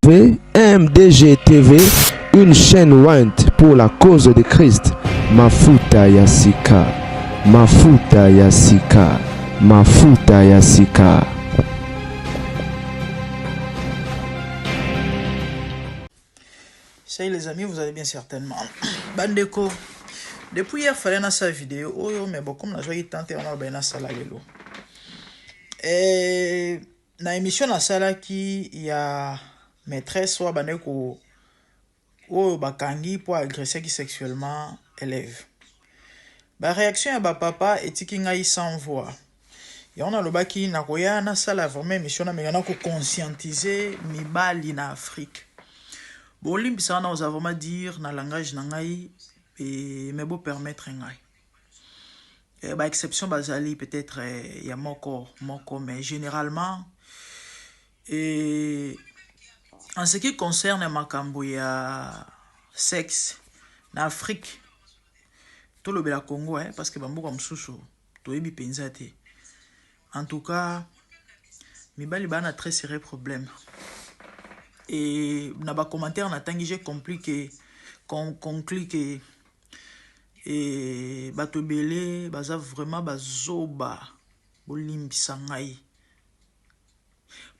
MDG TV, une chaîne Wint pour la cause de Christ. Mafuta Yasika, Mafuta Yasika, Mafuta Yasika. Salut les amis, vous allez bien certainement. Bandeko, depuis hier, il fallait dans sa vidéo. Oh, mais bon, comme on a joué tant, on a bien dans sa lalo. Et dans l'émission dans sa qui il y a maîtresse soit bandeko ou bakangi pour agresser qui sexuellement élève. Ba réaction à ba papa et tikinga y sans voix. Et on a le baki na koya na sala vraiment émission na mais on a ko conscientiser mibali na Afrique. Bon, ça nous a vraiment dire dans le langage nangai et mais beau permettre ngai. Et bah exception basali peut-être il y a moko mais généralement et en ce qui concerne makambo ya sexe en Afrique tout le bela Congo parce que bambo comme susu to ebi penzate. En tout cas mibali bana très sérieux problème. Et dans les commentaires, j'ai compris que et bato belé baza vraiment bazoba bolimbisa ngai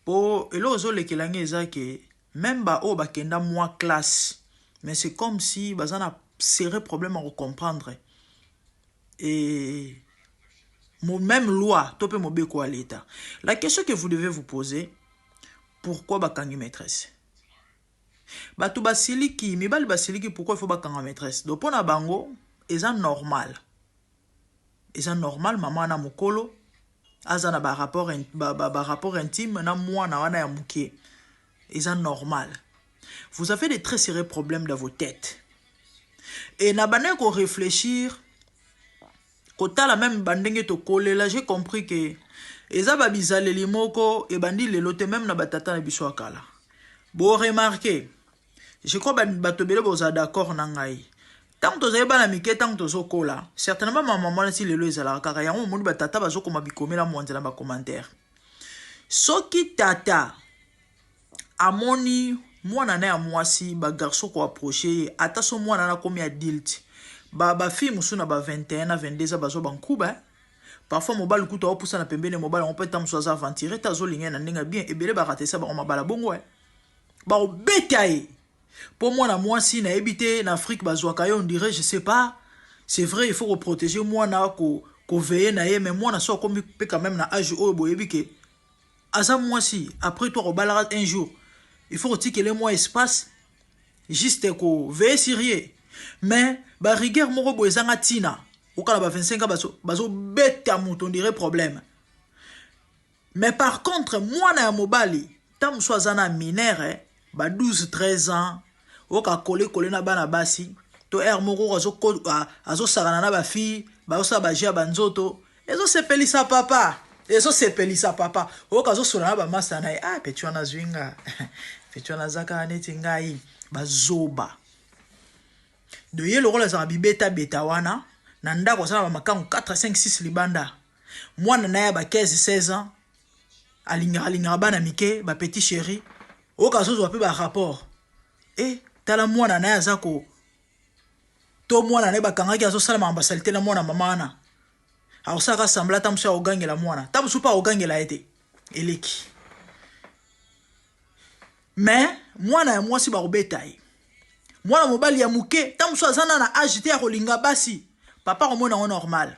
po elo ozo lekelange eza ke même ba o bakenda moi classe mais c'est comme si baza na serré problème à comprendre et même loi tope mobeko à l'état. La question que vous devez vous poser, pourquoi bakangi maîtresse? Bato basiliki, mibali basiliki, pourquoi il faut bakanga maîtresse? Donc pour na bango, c'est normal. C'est normal, maman na mukolo, azana ba rapport intime, na moi na wana ya mukie. C'est normal. Vous avez des très sérieux problèmes dans vos têtes. Et na bané ko réfléchir, kota la même bandenge to kole, là j'ai compris que eza babizale limoko et bandi le lote même na batata na biso akala. Bon remarquez, je crois que bato bele boza d'accord na ngai. Tant que vous avez mike tant que vous avez certainement ma maman si le lo ezala kaka yango moni batata bazo koma bikomela mwanzela ba commentaire. Soki tata amoni mwana na ya mwasi ba garçon ko approcher ata so mwana na komi adulte. Ba fille musuna ba 21 na 22 za bazo bankuba. Parfois mobile kuto opusa na pembene mobile on peut tam soza aventurer tazo linga na ndinga bien ebele ba rater ça ba mabala bongo ba betaye. Pour moi, moi si na habité en Afrique, on dirait, je sais pas, c'est vrai, il faut protéger moi na ko veiller na mais moi na so comme quand même na âge au boyebike. Asa moi si après toi au balara un jour, il faut que les mois espace juste ko veiller sérieux. Mais ba rigueur moko boyezanga tina, au kala ba 25 ans bazo beta mouton dirait problème. Mais par contre, moi na mobali, tam soazana mineur ba 12 13 ans oka kole na bana basi to moko azo sarana na ba fille ba osa ba jia banzoto ezo sepelisa papa oka zo solana ba masa na petwa na zwinga petwa na zaka neti ngai bazoba de ye lo rola za bibeta beta wana na ndako sana ba makangu 4 5 6 libanda mwana na ya ba 15 16 ans alinga bana mike ba petit chéri oka zo zo pe ba rapport tala mwana na ya zako to mwana ne bakangaki azosala mambasalite na mwana mamana aosaka sambla tamusu ya ogangela mwana tamusu pa ogangela ete eleki mais mwana ya mwasi bakobeta ye mwana mobali ya muke tamusu azana na age te ya kolinga basi papa komona ngo normal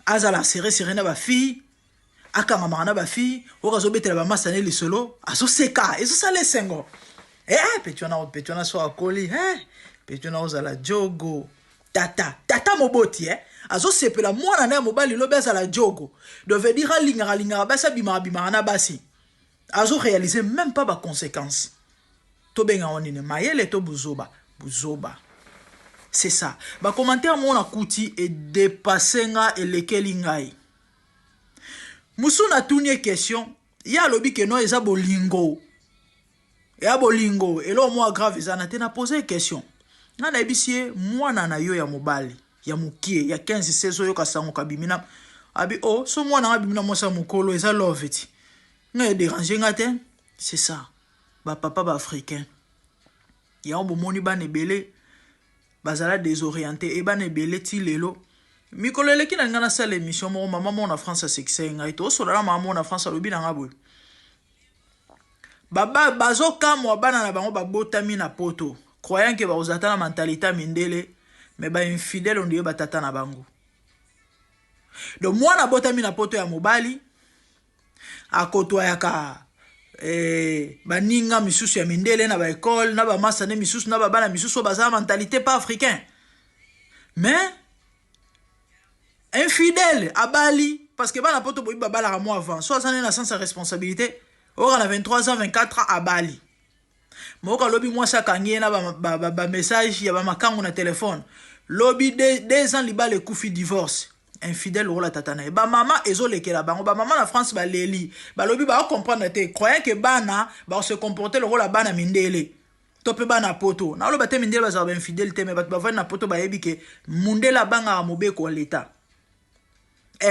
azala serré na ba fille akanga na ba fille okazobetela ba masane lisolo azoseka ezosala esengo petuna so akoli petuna ozala jogo tata moboti azo sepela mwana na mobali lo beza la jogo devait dire linga basa bima na basi azo réaliser même pas ba conséquences to benga onine mayele to buzoba c'est ça ba commentaire mon akuti et dépasser nga elekeli ngai musuna tunie question ya lobi ke no eza bolingo et bolingo et là moi grave ezana te na poser question na na ebisie mwana na yo ya mobali ya mukie ya 15 16 yo kasango kabimina abi so mwana abimina mosa mukolo eza love ti nga déranger nga te c'est ça papa ba africain. Ya on bomoni ba nebele bazala désorienté et ba nebele ti lelo. Mikolo leki na ngana sala émission mo maman mo na France succès ngai to so la maman na France lobi na ngabwe. Baba bazoka mo bana na bango babotami na poto. Croyant que ba ozata na mentalité mindele mais ba infidèle on dit ba tata na bango. Donc moi na botami na poto ya mobali akoto yaka baninga misusu ya mindele na ba école na ba masa ne misusu na ba bana misusu baza mentalité pas africain. Mais infidèle abali parce que bana poto boyi babala ka moi avant. Soit ça na sans sa responsabilité. Ora na 23 ans 24 ans abali. Moka lobi moi ça kangi na ba message ya ba makango na téléphone. Lobi 2 ans libale kufi divorce. Infidèle ou la tatana. Ba maman ezolekela bango ba maman na France ba leli. Ba lobi ba comprendre te croyant que bana ba se comporter le rôle la bana mindele. Tope bana poto. Na lo ba te mindele ba za ba infidèle te mais ba va na poto ba yebi ke mundela banga mobeko l'état.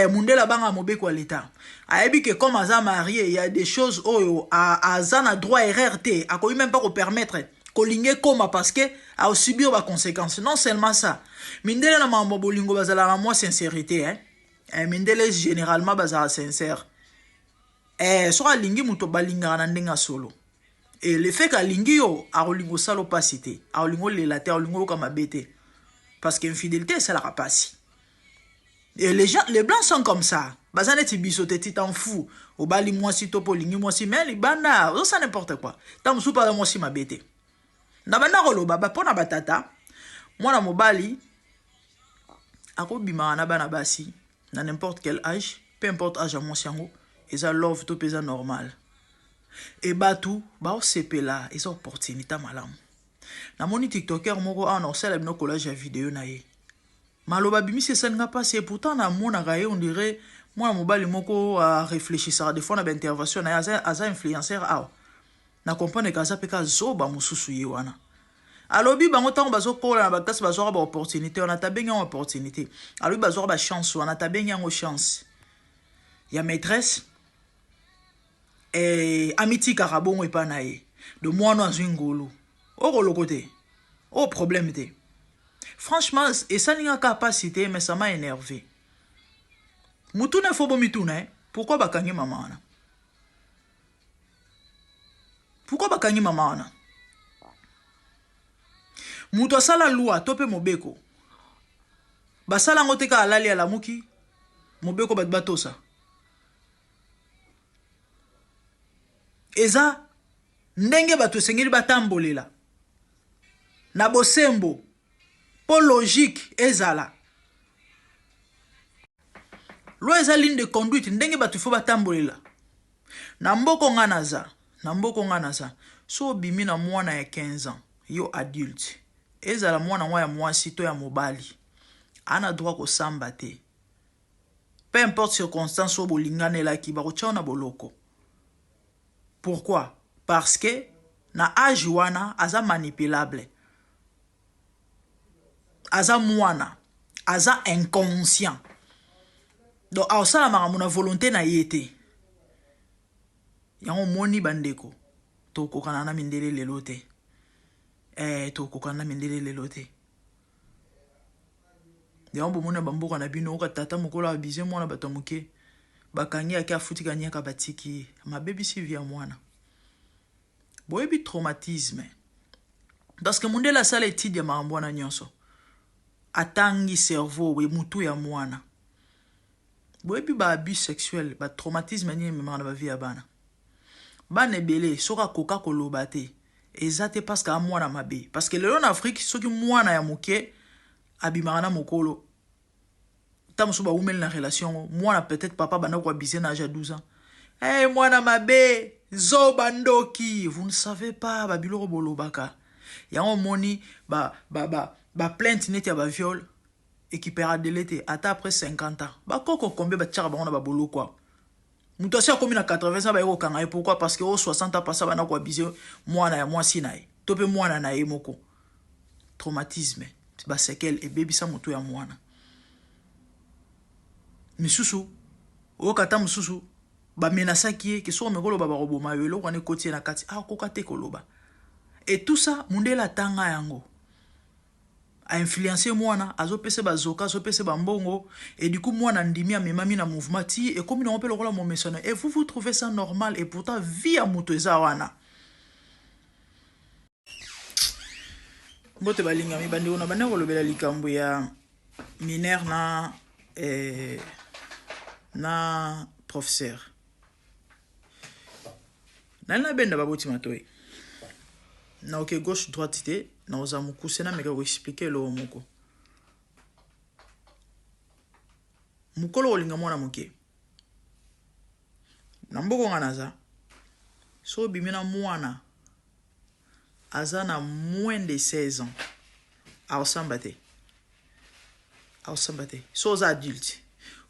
Mundela banga mobeko l'état. Ayebi que comme aza marié, il y a des choses oyo aza na droit erreur te. A ko même pas ko permettre kolinge koma parce que a subir ba conséquences. Non seulement ça. Mindele na mambo bolingo bazala na moi sincérité mindele généralement bazala sincère. So alingi muto balinga na ndenga solo. Et le fait qu'alingi yo a rolingo salo pasité, a rolingo lelate, a rolingo kama bete. Parce qu'infidélité ça la rapasi. Et les blancs sont comme ça. Bazane ti bisote ti t'en fou. Au bali moi si topo lingi moi si mais les bana, ça n'importe quoi. Tam sou pas moi si ma bete. Na bana rolo baba pona batata. Moi na mobali ako bima na bana basi na n'importe quel âge, peu importe âge à mon siango, et ça love to pesa normal. Et batu ba o sepela, et ça opportunité malam. Na moni TikToker moko a no sala bino collage vidéo na ye. Maloba bimi c'est ça nga passé pourtant na mona gaye on dirait moi mobali moko a réfléchi ça des fois na intervention na aza influenceur a. Na comprendre que ça peka zoba mususu ye wana. Alobi bango tango bazo kola na bakasi bazo ba opportunité on a tabenga en opportunité. Alobi bazo ba chance on a tabenga en chance. Ya maîtresse amiti karabongo epa na ye. De moi no azwingolo. O kolokote. O problème te. Franchement, et ça n'a pas capacité, mais ça m'a énervé. Moutoune fobo mitoune, pourquoi bakangi maman? Pourquoi bakangi maman? Mouto sala loi, tope mobeko. Basala ngoteka alali ala muki, mobeko bat batosa. Eza, ndenge bato sengeli batambolela. Na bosembo. Pour logique ezala. Loi eza ligne de conduite ndenge batu fo batambolela. Na mboko nganaza. So bimi na mwana ya 15 ans, yo adulte. Ezala mwana ya mwasi to ya mobali. Ana droit ko samba te. Peu importe circonstance o bolingane la ki ba ko na boloko. Pourquoi? Parce que na âge wana aza manipulable. Aza mwana, aza inconscient. Donc a osala makamuna volonté na yete. Yango moni bandeko. To kokana na mindele lelote. To kokana na mindele lelote. Yango mona bamboka na bino ka tata mokola abize mwana batamuke. Bakangi aka futika nyaka batiki. Ma baby si via mwana. Boyebi traumatisme. Parce que mondela sala étude ya mambwana nyonso. Atangi cerveau we mutu ya mwana. Boyebi ba abus sexuel, ba traumatisme ni memana ba vie ya bana. Bana ebele soka koka koloba te. Ezate parce que mwana mabe. Parce que lelo en Afrique soki mwana ya moke abimaka na mokolo. Tamusu ba umel na relation, mwana peut-être papa bana ko abiser na âge de 12 ans. Hey mwana mabe, zo bandoki, vous ne savez pas ba biloro bolobaka. Yango moni ba plainte net ya ba viol et qui paiera de l'été après 50 ans. Ba koko combien ba tchara ba on ba bolo quoi. Muto sia komi na 80 ans ba yoko kanga pourquoi parce que au 60 ans passa ba na ko abiser mwana ya mwasi nae. Tope mwana na ye moko. Traumatisme. Ba sekel et baby sa muto ya mwana. Misusu o kata mususu ba menasaki ke so mekolo ba roboma yo eloko ne kotie na kati akoka te koloba. Et tout ça mundela tanga yango a influencé mwana azopese bazoka azopese bambongo et du coup mwana ndimi amemami na mouvement ti et comme on peut le rôle mon missionnaire et vous trouvez ça normal et pourtant vie à moto eza wana mbote balinga mi bandi ona bana kolobela likambo ya mineur na professeur na benda baboti matoyi na ok gauche droite te na ozamuku sena meka ko expliquer lo moko mukolo olinga mwana moke na mboko nganaza so bimina mwana azana moins de 16 ans aosamba te so oza adulte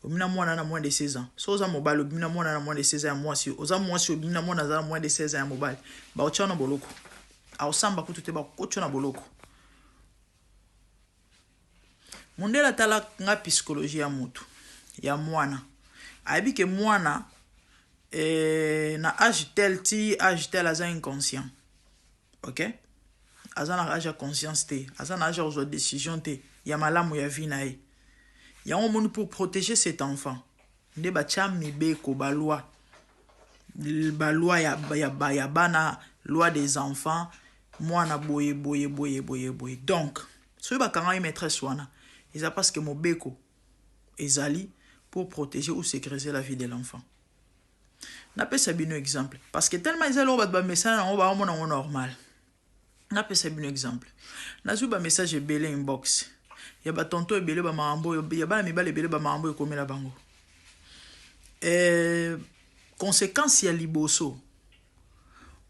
obimina mwana na moins de 16 ans so oza mobile obimina mwana na moins de 16 ans ya mwasi oza mwasi obimina mwana azana moins de 16 ans ya mobile ba ochana boloko aosamba kutu te ba kochona boloko mundela tala nga psychologie ya mutu ya mwana aibi ke mwana na âge tel aza inconscient. OK, aza na âge ya conscience te aza na âge ya ozwa décision te ya malamu ya vie na ye yango moni pour protéger cet enfant nde batia mibeko baloi ya bana loi des enfants mwana boye donc soki bakanga ye maîtresse wana eza parce que mobeko ezali pour protéger ou sécuriser la vie de l'enfant. Napesa bino exemple parce que tellement ezali oyo bato bamesana nango baomona ngo normal. Napesa bino exemple nazwi bamessage ebele inbox ya batonto ebele bamakambo ya bana mibale ebele bamakambo ekomela bango conséquence ya liboso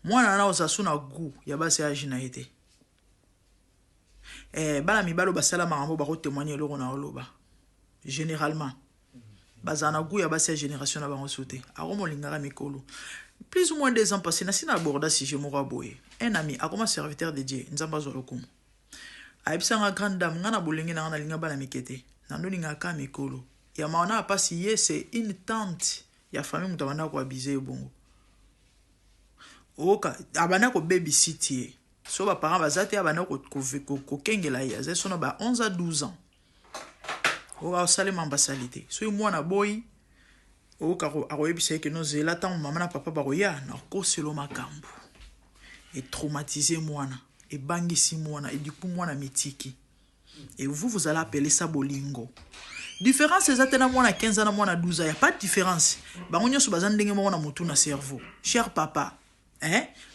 mwana na ozasu na goût ya basi agi na ye te bana mibale basala makambo bakotémoigne eloko na oloba généralement baza na goût ya basi ya génération na bango sote akomolingaka mikolo plus ou moins 2 ans passés nasi na aborda sujet moko boye un ami akoma serviteur de Dieu nzamba zo lokumu ayebisanga grande dame ngana bolenge na ngana linga bana mikete na ndolinga ka mikolo ya maona pasi ye c'est une tante ya famille mutabana ko abiser bongo oka abana ko babysitter so ba parents bazate abana ko kengela ya ze sona ba 11 à 12 ans oka salema ambasalité so mwana boy oka akoyebisa ke no zela tant maman na papa baroya na ko selo makambo et traumatiser mwana et bangisi mwana et du coup mwana mitiki et vous allez appeler ça bolingo. Différence c'est atena mwana 15 ans na mwana 12 ans, il y a pas de différence. Bango nyoso bazandenge mwana mutu na cerveau. Cher papa,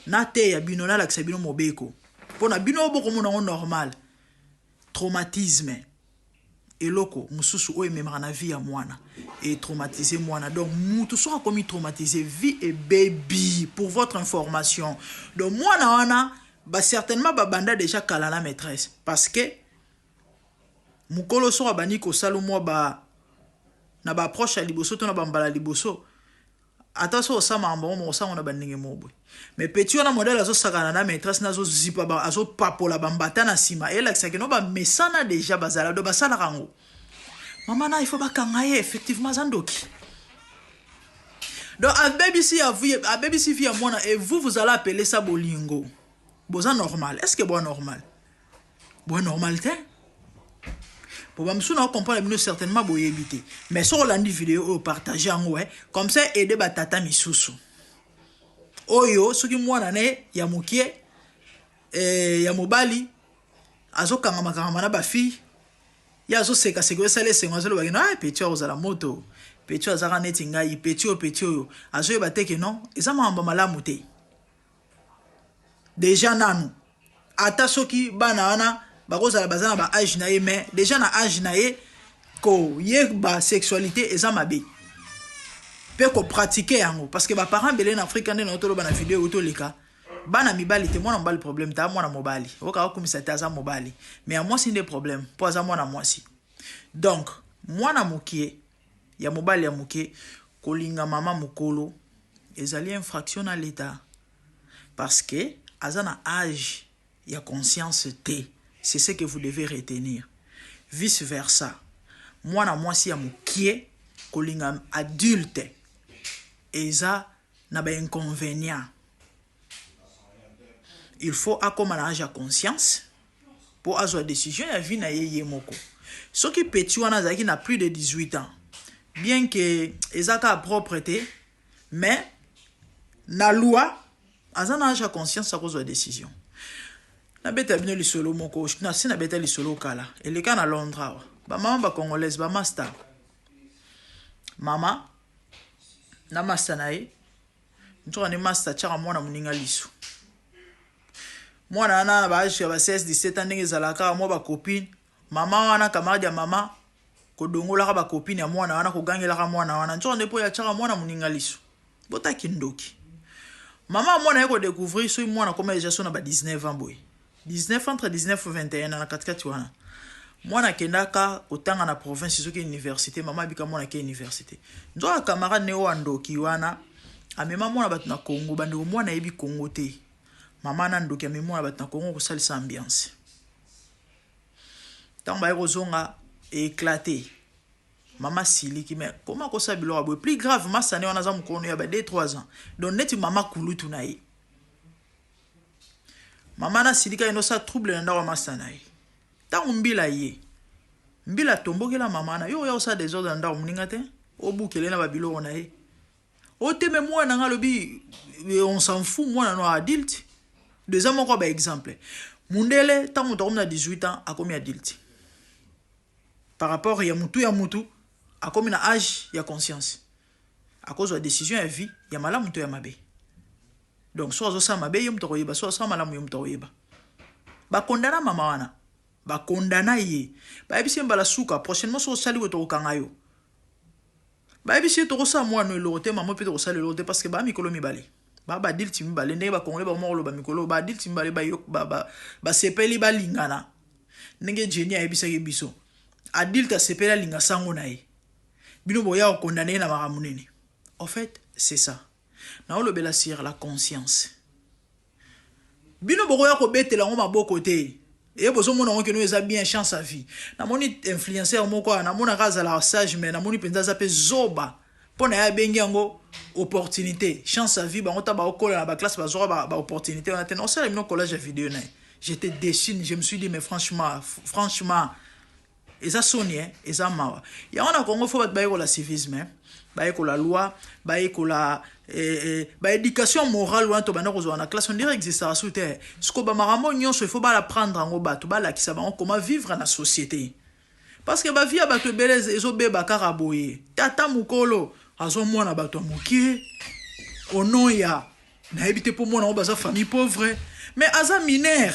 na te ya bino na la bino mobeko. Pona bino boko mona normal. Traumatisme. Eloko mususu oyo memra na vie ya mwana et traumatiser mwana donc mutu sera commis traumatisé vie et baby pour votre information donc mwana wana ba certainement ba banda déjà kala la maîtresse parce que mukolo sera bani ko salo mo ba na ba approche ya liboso to na bambala liboso attention au sama mbongo mo sa on a bandinge mobwe mais petit on a modèle azo sakana na maîtresse na zo zipa ba azo papola bambata na sima et là que no ba mesana déjà bazala do basala rango maman na il faut ba kangaye effectivement zandoki donc a BBC via mona et vous allez appeler ça bolingo boza normal est-ce que bon normal te pour bamsuna comprendre bino certainement boyebité mais sur la vidéo partager en ouais comme ça aider batata misusu oyo soki mwana ne ya mukie ya mobali azokanga makanga na ba fille ya zo seka sala sengo azolo bagina petit ozala moto petit azaka neti ngai petit oyo azoyeba te ke non eza mamba malamu te déjà nanu ata soki bana wana bakozala bazana ba âge na ye mais déjà na âge na ye ko yeba sexualité eza mabe pe ko pratiquer yango parce que ba parents belé na Afrique ndé na tolo bana vidéo otoleka bana mibali te mwana mbali problème ta mwana mobali oka komisa ta za mobali mais à moi c'est des problèmes pour za mwana mwasi donc mwana mokie ya mobali ya mokie kolinga mama mokolo ezali infraction à l'état parce que azana âge ya conscience te. C'est ce que vous devez retenir. Vice versa. Mwana mwasi ya mokie kolinga adulte eza na ba inconvénient. Il faut akomana âge à conscience pour avoir décision ya vie na ye moko. Ce qui petit wana zaki na plus de 18 ans. Bien que ezaka propreté, mais na loi azana âge à conscience ça cause de décision. Na beta bino lisolo moko, na sina beta lisolo kala. Eleka na Londres. Ba mama ba congolaise ba master. Mama na master nae. Ntoka ni master chaka mwana muninga liso. Mwana na ba âge ba 16 17 ans ndenge zalaka mo ba copine. Mama wana camarade ya mama kodongola ba copine ya mwana wana kogangela ka mwana wana. Ntoka ndepo ya chaka mwana muninga liso. Bota kindoki. Mama mwana yako découvrir so mwana comme déjà so na ba 19 ans boy. 19 entre 19 et 21 na katikati wana. Mwana kendaka kotanga na province soki université mama bika mwana ke université. Nzo camarade ne wandoki wana amema mwana batu na Congo bando mwana yebi Congo te. Mama na ndoki amema mwana batu na Congo ko salisa ambiance. Tamba yako zonga éclaté. Mama siliki mais comment ko sa bilo abo plus grave massa ne wana za mukono ya ba 2-3 ans. Donc neti mama kulutu na ye. Mama na silika ino sa trouble na ndawa massa na ye. Tangu mbila ye. Mbila tombokela mama na yo sa désordre na ndawa muninga te. Obukele na ba bilo na ye. O teme mwana nga lobi on s'en fout mwana no adulte. Deuxième moko ba exemple. Mundele tangu to na 18 ans akomi adulte. Par rapport ya mutu a comme un âge, il y a conscience. À cause de la décision, il y a vie, il y a malam, il y a mabé. Donc, soit ça mabé, il y a mtoyeba, soit ça malam, il y a mtoyeba. Ba condamna mama wana. Ba condamna ye. Ba ebisi mbala suka, prochainement, soit sali woto kangayo. Ba ebisi to sa moi no lote, maman peut to sali lote parce que ba mikolo mi balé. Ba dil timi balé, ne ba congolais ba molo ba mikolo, ba dil timi balé ba yok ba sepeli ba lingana. Nenge jeni a ebisa ke biso. Adil ta sepela linga sango na ye. Bino boya condamné na maramunene. En fait, c'est ça. Na o lobela sur la conscience. Bino boya ko betela ngo maboko te. E bozo mona ngo ke no eza bien chance à vie. Na moni influenceur moko na mona kaza la sage mais na moni penza za pe zoba. Pona ya bengi ngo opportunité, chance à vie ba ngota ba okola na ba classe ba zora ba opportunité on a tenu ça le collège vidéo na. J'étais déçu, je me suis dit mais franchement eza soni eza mawa ya wana Congo faut ba la civisme ba la loi ba ba éducation morale wana to bana kozwa na classe on dirait existe ça sous terre ce ko ba maramo nyonso il faut ba la prendre ngo bato ba la kisa ba comment vivre na société parce que ba vie ba to beleze ezo beba karaboye tata mukolo azo mwana bato mokie onoya na ebite pour mwana ba za famille pauvre mais aza mineur.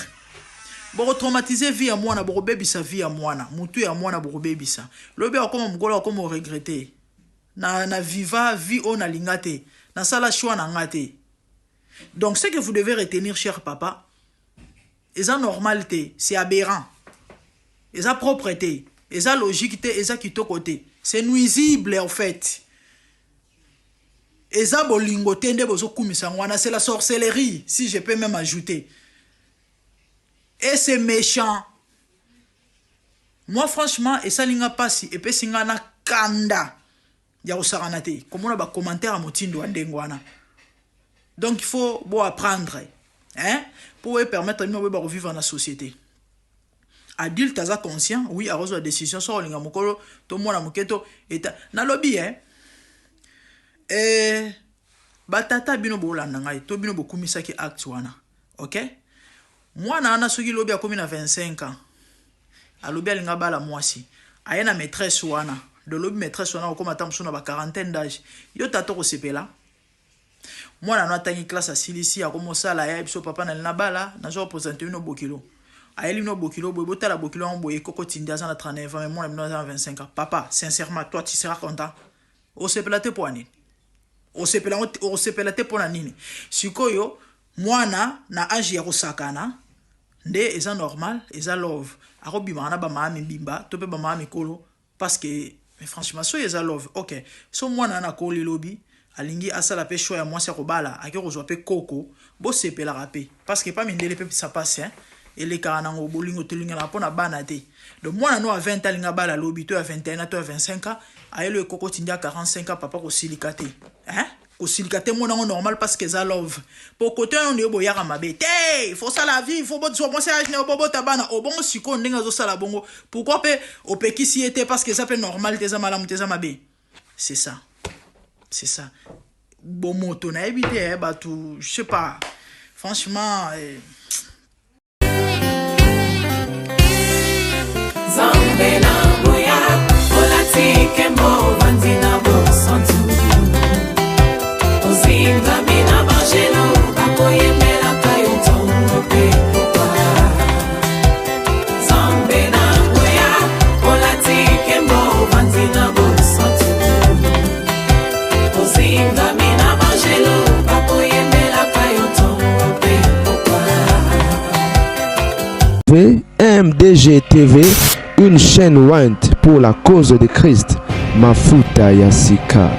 Boko traumatiser vie à moi na boko bebisa vie à moi na mutu ya moi na boko bebisa lobe akoma mukolo akoma regretter na viva vie on a lingate na sala choix na ngate. Donc ce que vous devez retenir cher papa eza normalité c'est aberrant eza propreté eza logique té eza kitoko-té c'est nuisible en fait eza bolingo té nde bozo kumisa ngwana c'est la sorcellerie si je peux même ajouter. Et c'est méchant. Moi, franchement, et ça linga passi, et puis singana kanda. Ya osaranate. Comme on a des commentaires à motindo andengwana. Donc, il faut apprendre. Hein? Pour permettre de vivre dans la société. Adulte, t'as conscient, oui, à la décision, sur linga mokolo, tout le monde a moketo, et na lobby, hein? Et, batata bino bolanda ngai, to bino bokumisa ki acte wana. Ok? Moi, na soki lobi a komi na 25 ans. A lobi a linga bala mwasi. A na maîtresse wana. De lobi maîtresse wana okoma tamso na ba quarantaine d'âge. Yo tato ko sepela. Moi na tangi classe à silisi a komo sala ya biso papa na lina bala na zo présenter no bokilo. A eli no bokilo boy botala bokilo en boye koko tinda za na 39 ans mais moi na 25 ans. Papa, sincèrement toi tu seras content. O sepela te pour nini? O sepela te pour nini? Sikoyo mwana na âge ya kosakana. Nde eza normal, eza love. Arobi mana ba mama bimba, to pe ba mama kolo parce que mais franchement so eza love. OK. So mwana na koli lobi, alingi asala pe show ya mwasi akobala, aki kozwa pe koko, bo sepela rapé parce que pas mindele pe ça passe hein. Et les kana ngo bolingo telinga na pona bana te. Donc mwana no a 20 ans linga bala lobi to a 21 to a 25 ans, ayelo koko tindia 45 ans papa ko silikate. Hein? kosilika te mona normal parce que ça love pour côté on est boyaka mabe te faut ça la vie faut bon so penser à ne bobo tabana au bon siko ndenga zo sala bongo pourquoi pe opekisi était parce que ça peut normal te za malamu te za mabe c'est ça bon moto na éviter bah tout je sais pas franchement Zambena boya olati kembo vandina bo santu ozinga mina bangelo bakoyemela kayo tongo pe popa Zambena boya olati kembo vandina bo santu ozinga mina bangelo bakoyemela kayo tongo pe popa MDG TV, une chaîne Wint pour la cause de Christ. Mafuta ya Sika,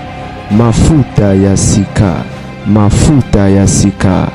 Mafuta ya Sika, Mafuta ya Sika.